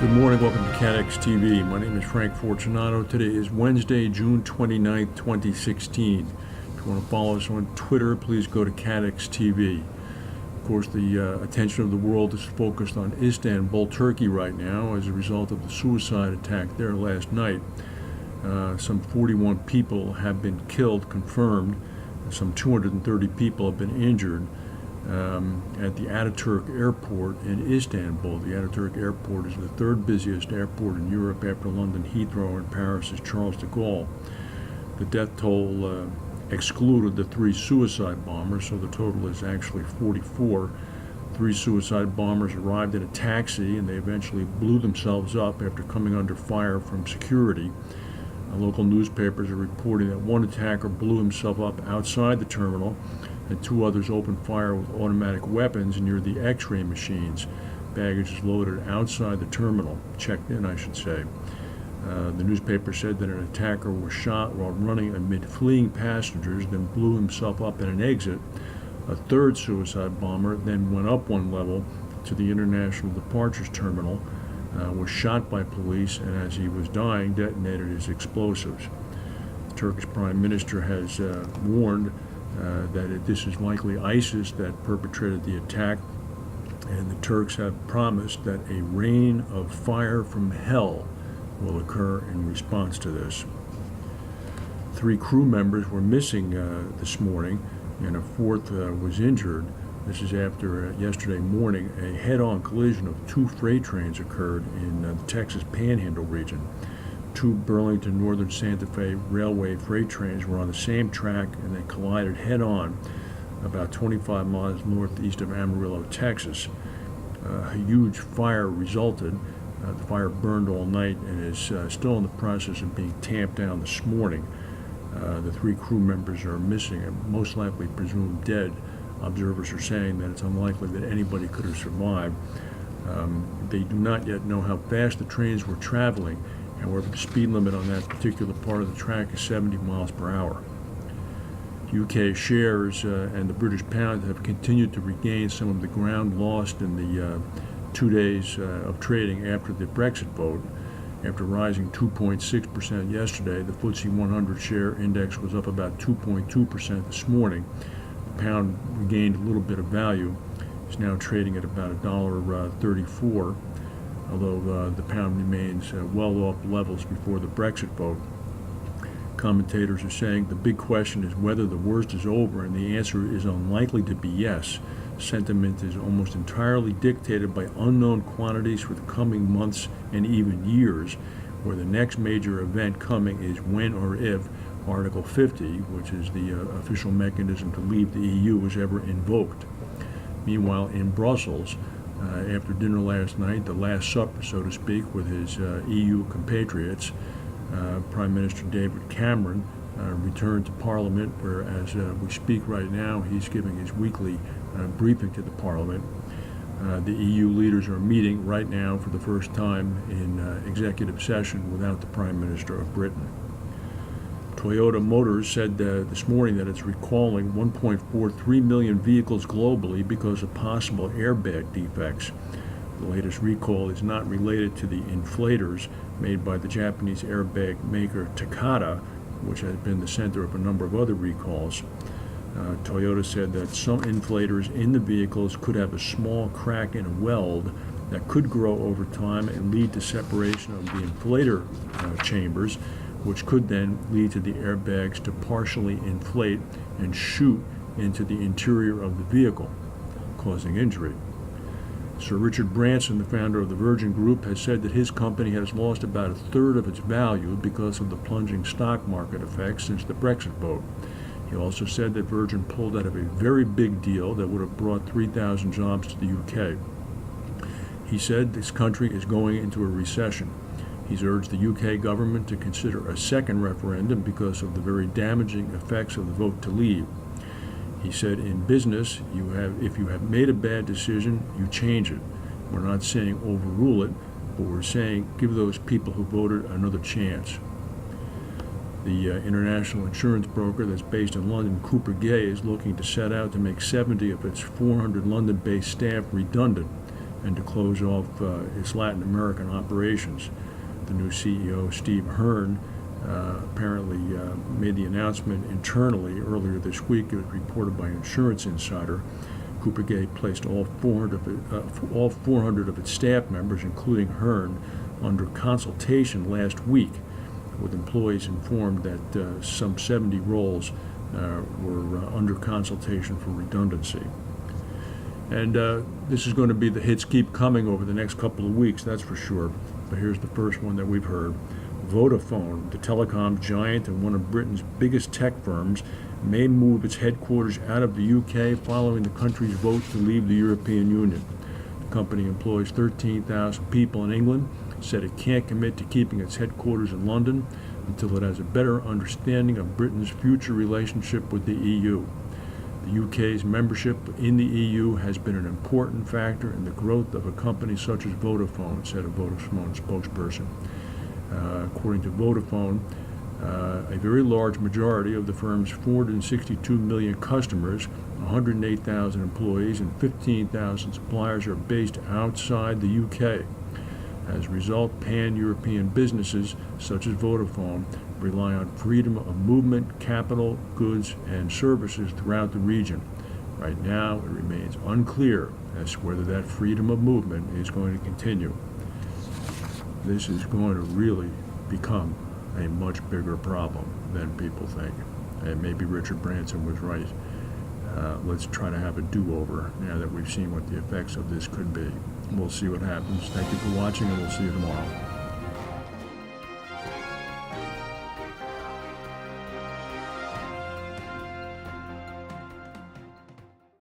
Good morning, welcome to CATEX TV. My name is Frank Fortunato. Today is Wednesday, June 29th, 2016. If you want to follow us on Twitter, please go to CATEX TV. Of course, the attention of the world is focused on Istanbul, Turkey right now as a result of the suicide attack there last night. Some 41 people have been killed, confirmed. Some 230 people have been injured at the Ataturk Airport in Istanbul. The Ataturk Airport is the third busiest airport in Europe after London Heathrow and Paris is Charles de Gaulle. The death toll excluded the 3 suicide bombers, so the total is actually 44. 3 suicide bombers arrived in a taxi and they eventually blew themselves up after coming under fire from security. Local newspapers are reporting that one attacker blew himself up outside the terminal and 2 others opened fire with automatic weapons near the x-ray machines. Baggage is loaded outside the terminal, checked in I should say. The newspaper said that an attacker was shot while running amid fleeing passengers, then blew himself up at an exit. A 3rd suicide bomber then went up 1 level to the International Departures Terminal, was shot by police, and as he was dying detonated his explosives. The Turkish Prime Minister has warned that this is likely ISIS that perpetrated the attack, and the Turks have promised that a rain of fire from hell will occur in response to this. 3 crew members were missing this morning, and a 4th was injured. This is after yesterday morning a head-on collision of 2 freight trains occurred in the Texas Panhandle region. 2 Burlington Northern Santa Fe Railway freight trains were on the same track and they collided head-on about 25 miles northeast of Amarillo, Texas. A huge fire resulted. The fire burned all night and is still in the process of being tamped down this morning. The 3 crew members are missing and most likely presumed dead. Observers are saying that it's unlikely that anybody could have survived. They do not yet know how fast the trains were traveling. However, the speed limit on that particular part of the track is 70 miles per hour. UK shares and the British pound have continued to regain some of the ground lost in the 2 days of trading after the Brexit vote. After rising 2.6% yesterday, the FTSE 100 share index was up about 2.2% this morning. The pound regained a little bit of value. It's now trading at about $1.34. Although the pound remains well off levels before the Brexit vote. Commentators are saying the big question is whether the worst is over, and the answer is unlikely to be yes. Sentiment is almost entirely dictated by unknown quantities for the coming months and even years, where the next major event coming is when or if Article 50, which is the official mechanism to leave the EU, is ever invoked. Meanwhile, in Brussels, after dinner last night, the last supper, so to speak, with his EU compatriots, Prime Minister David Cameron returned to Parliament, where, as we speak right now, he's giving his weekly briefing to the Parliament. The EU leaders are meeting right now for the first time in executive session without the Prime Minister of Britain. Toyota Motors said this morning that it's recalling 1.43 million vehicles globally because of possible airbag defects. The latest recall is not related to the inflators made by the Japanese airbag maker Takata, which has been the center of a number of other recalls. Toyota said that some inflators in the vehicles could have a small crack in a weld that could grow over time and lead to separation of the inflator chambers, which could then lead to the airbags to partially inflate and shoot into the interior of the vehicle, causing injury. Sir Richard Branson, the founder of the Virgin Group, has said that his company has lost about 1/3 of its value because of the plunging stock market effect since the Brexit vote. He also said that Virgin pulled out of a very big deal that would have brought 3,000 jobs to the UK. He said this country is going into a recession. He's urged the UK government to consider a second referendum because of the very damaging effects of the vote to leave. He said, in business, if you have made a bad decision, you change it. We're not saying overrule it, but we're saying give those people who voted another chance. The international insurance broker that's based in London, Cooper Gay, is looking to set out to make 70 of its 400 London-based staff redundant and to close off its Latin American operations. The new CEO, Steve Hearn, apparently made the announcement internally earlier this week. It was reported by Insurance Insider. Coupegate placed all 400 of its staff members, including Hearn, under consultation last week, with employees informed that some 70 roles were under consultation for redundancy. And this is going to be, the hits keep coming over the next couple of weeks, that's for sure. But here's the first one that we've heard. Vodafone, the telecom giant and one of Britain's biggest tech firms, may move its headquarters out of the UK following the country's vote to leave the European Union. The company employs 13,000 people in England, said it can't commit to keeping its headquarters in London until it has a better understanding of Britain's future relationship with the EU. The UK's membership in the EU has been an important factor in the growth of a company such as Vodafone, said a Vodafone spokesperson. According to Vodafone, a very large majority of the firm's 462 million customers, 108,000 employees, and 15,000 suppliers are based outside the UK. As a result, pan-European businesses such as Vodafone rely on freedom of movement, capital, goods, and services throughout the region. Right now, it remains unclear as to whether that freedom of movement is going to continue. This is going to really become a much bigger problem than people think. And maybe Richard Branson was right. Let's try to have a do-over now that we've seen what the effects of this could be. We'll see what happens. Thank you for watching, and we'll see you tomorrow.